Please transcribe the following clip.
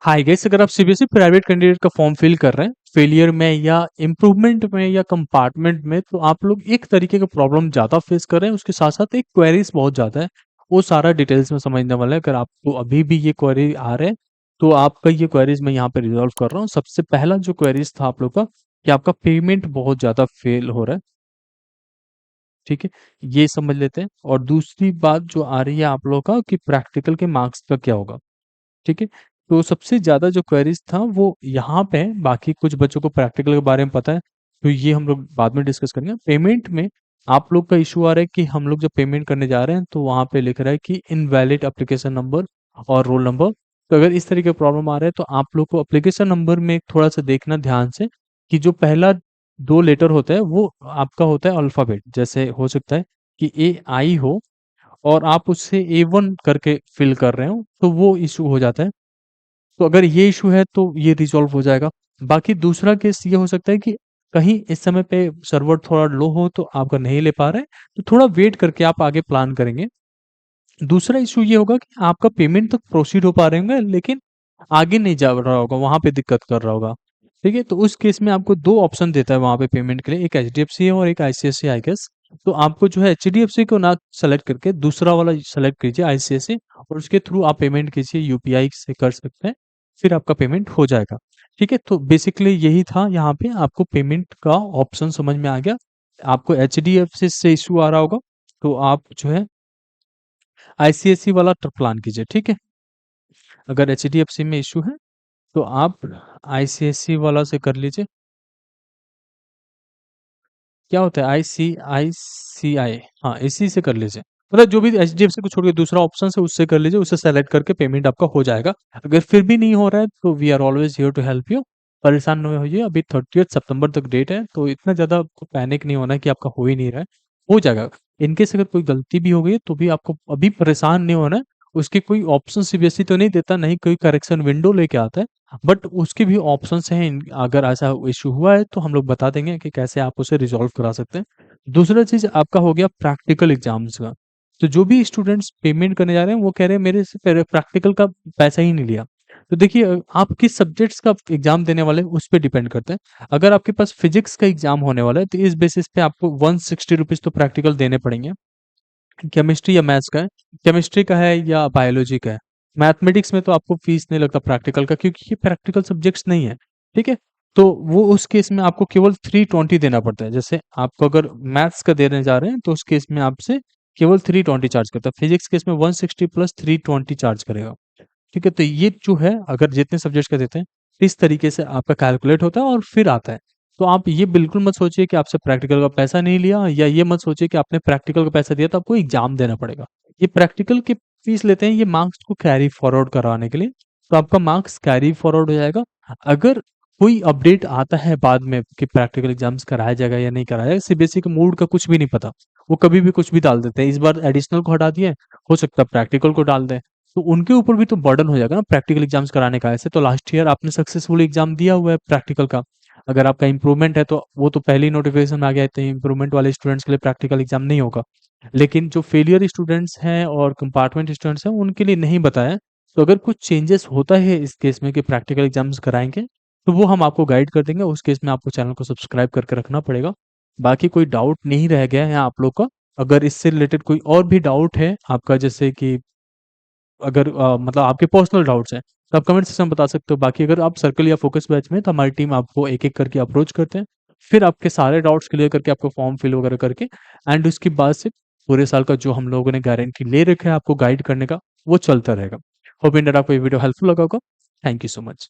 Hi guys, अगर आप CBSE private candidate का फॉर्म फिल कर रहे हैं फेलियर में या इम्प्रूवमेंट में या कंपार्टमेंट में, तो आप लोग एक तरीके का प्रॉब्लम ज़्यादा फेस कर रहे हैं। उसके साथ साथ एक क्वेरीज बहुत ज़्यादा है, वो सारा डिटेल्स में समझने वाला है। अगर आपको अभी भी ये क्वेरी आ रहे हैं तो आपका ये क्वेरीज मैं यहाँ पे रिजॉल्व कर रहा हूँ। सबसे पहला जो क्वेरीज था आप लोग का कि आपका पेमेंट बहुत ज़्यादा फेल हो रहा है, ठीक है, ये समझ लेते हैं। और दूसरी बात जो आ रही है आप लोग का कि प्रैक्टिकल के मार्क्स का क्या होगा, ठीक है। तो सबसे ज़्यादा जो क्वेरीज़ था वो यहाँ पे है, बाकी कुछ बच्चों को प्रैक्टिकल के बारे में पता है, तो ये हम लोग बाद में डिस्कस करेंगे। पेमेंट में आप लोग का इश्यू आ रहा है कि हम लोग जब पेमेंट करने जा रहे हैं तो वहाँ पे लिख रहा है कि इनवैलिड एप्लीकेशन नंबर और रोल नंबर। तो अगर इस तरीके का प्रॉब्लम आ रहा है तो आप लोग को एप्लीकेशन नंबर में थोड़ा-सा देखना ध्यान से कि जो पहला 2 लेटर होता है वो आपका होता है अल्फ़ाबेट। जैसे हो सकता है कि एआई हो और आप उससे ए1 करके फ़िल कर रहे हो, तो वो इश्यू हो जाता है। तो अगर ये इश्यू है तो ये रिज़ॉल्व हो जाएगा। बाकी दूसरा केस ये हो सकता है कि कहीं इस समय पे सर्वर थोड़ा लो हो तो आपका नहीं ले पा रहा है, तो थोड़ा वेट करके आप आगे प्लान करेंगे। दूसरा इश्यू ये होगा कि आपका पेमेंट तक प्रोसीड हो पा रहे होंगे लेकिन आगे नहीं जा रहा होगा, वहाँ पे दिक्कत कर रहा होगा। ठीक है? तो उस केस में आपको 2 ऑप्शन देता है वहाँ पे पेमेंट के लिए, एक एचडीएफसी है और एक आईसीआईसीआई आई गेस। तो आपको जो है एचडीएफसी को ना सेलेक्ट करके दूसरा वाला सेलेक्ट कीजिए आईसीआईसीआई, और उसके थ्रू आप पेमेंट कीजिए, यूपीआई से कर सकते हैं, फिर आपका पेमेंट हो जाएगा। ठीक है? तो बेसिकली यही था, यहाँ पे आपको पेमेंट का ऑप्शन समझ में आ गया। आपको एचडीएफसी से इश्यू आ रहा होगा, तो आप जो है आईसीआईसीआई वाला प्लान कीजिए, ठीक है? अगर एचडीएफसी में इश्यू है तो आप आईसीआईसीआई वाला से कर लीजिए। क्या होता है आईसीआईसीआई, हाँ, इसी से कर लीजिए। मतलब जो भी एचडीएफसी को छोड़ के दूसरा ऑप्शन है उससे कर लीजिए, उससे सेलेक्ट करके पेमेंट आपका हो जाएगा। अगर फिर भी नहीं हो रहा है तो we are always here to help you. परेशान नहीं होइए, अभी 30 सितंबर तक डेट है, तो इतना ज़्यादा आपको पैनिक नहीं होना है कि आपका हो ही नहीं रहा है, हो जाएगा। इनकेस अगर कोई गलती भी हो गई है तो भी आपको अभी परेशान नहीं होना है। उसके कोई ऑप्शन सीबीएसई तो नहीं देता, नहीं कोई करेक्शन विंडो लेके आता है, बट उसके भी ऑप्शंस हैं। अगर ऐसा इश्यू हुआ है तो हम लोग बता देंगे कि कैसे आप उसे रिजॉल्व करा सकते हैं। दूसरा चीज आपका हो गया प्रैक्टिकल एग्जाम्स का। तो जो भी स्टूडेंट्स पेमेंट करने जा रहे हैं वो कह रहे हैं मेरे से प्रैक्टिकल का पैसा ही नहीं लिया। तो देखिए, आप किस सब्जेक्ट्स का एग्जाम देने वाले हैं उस पर डिपेंड करते हैं। अगर आपके पास फिजिक्स का एग्जाम होने वाला है तो इस बेसिस पे आपको 160 रुपीज तो प्रैक्टिकल देने पड़ेंगे। केमिस्ट्री या मैथ्स का है, केमिस्ट्री का है या बायोलॉजी का है। मैथमेटिक्स में तो आपको फीस नहीं लगता प्रैक्टिकल का, क्योंकि ये प्रैक्टिकल सब्जेक्ट्स नहीं है, ठीक है। तो वो उस केस में आपको केवल 320 देना पड़ता है। जैसे आपको अगर मैथ्स का देने जा रहे हैं तो उस केस में आपसे केवल 320 चार्ज करता है। फिजिक्स केस में 160 प्लस 320 चार्ज करेगा, ठीक है। तो ये जो है, अगर जितने सब्जेक्ट्स का देते हैं इस तरीके से आपका कैलकुलेट होता है और फिर आता है। तो आप ये बिल्कुल मत सोचिए कि आपसे प्रैक्टिकल का पैसा नहीं लिया, या ये मत सोचिए कि आपने प्रैक्टिकल का पैसा दिया तो आपको एग्जाम देना पड़ेगा। ये प्रैक्टिकल की फीस लेते हैं ये मार्क्स को कैरी फॉरवर्ड करवाने के लिए, तो आपका मार्क्स कैरी फॉरवर्ड हो जाएगा। अगर कोई अपडेट आता है बाद में कि प्रैक्टिकल एग्जाम्स कराया जाएगा या नहीं कराया जाएगा, सीबीएसई के मूड का कुछ भी नहीं पता, वो कभी भी कुछ भी डाल देते हैं। इस बार एडिशनल को हटा दिए, हो सकता है प्रैक्टिकल को डाल दें, तो उनके ऊपर भी तो बर्डन हो जाएगा ना प्रैक्टिकल एग्जाम्स कराने का। ऐसे तो लास्ट ईयर आपने सक्सेसफुल एग्जाम दिया हुआ है प्रैक्टिकल का, अगर आपका इंप्रूवमेंट है तो वो तो पहले ही नोटिफिकेशन में आ गया है, इंप्रूवमेंट वाले स्टूडेंट्स के लिए प्रैक्टिकल एग्जाम नहीं होगा। लेकिन जो फेलियर स्टूडेंट्स हैं और कंपार्टमेंट स्टूडेंट्स हैं उनके लिए नहीं बताया। तो अगर कुछ चेंजेस होता है इस केस में कि प्रैक्टिकल एग्जाम्स कराएंगे, तो वो हम आपको गाइड कर देंगे। उस केस में आपको चैनल को सब्सक्राइब करके रखना पड़ेगा। बाकी कोई डाउट नहीं रह गया है आप लोग का? अगर इससे रिलेटेड कोई और भी डाउट है आपका, जैसे कि अगर मतलब आपके पर्सनल डाउट्स हैं, तो आप कमेंट सेक्शन में बता सकते हो। बाकी अगर आप सर्कल या फोकस बैच में हैं, तो हमारी टीम आपको एक-एक करके अप्रोच करते हैं। फिर आपके सारे डाउट्स क्लियर करके आपको फॉर्म फिल वगैरह करके एंड उसके बाद से पूरे साल का जो हम लोगों ने गारंटी ले रखा है आपको गाइड करने का, वो चलता रहेगा। होप इन दैट आपको ये वीडियो हेल्पफुल लगा होगा। Thank you so much.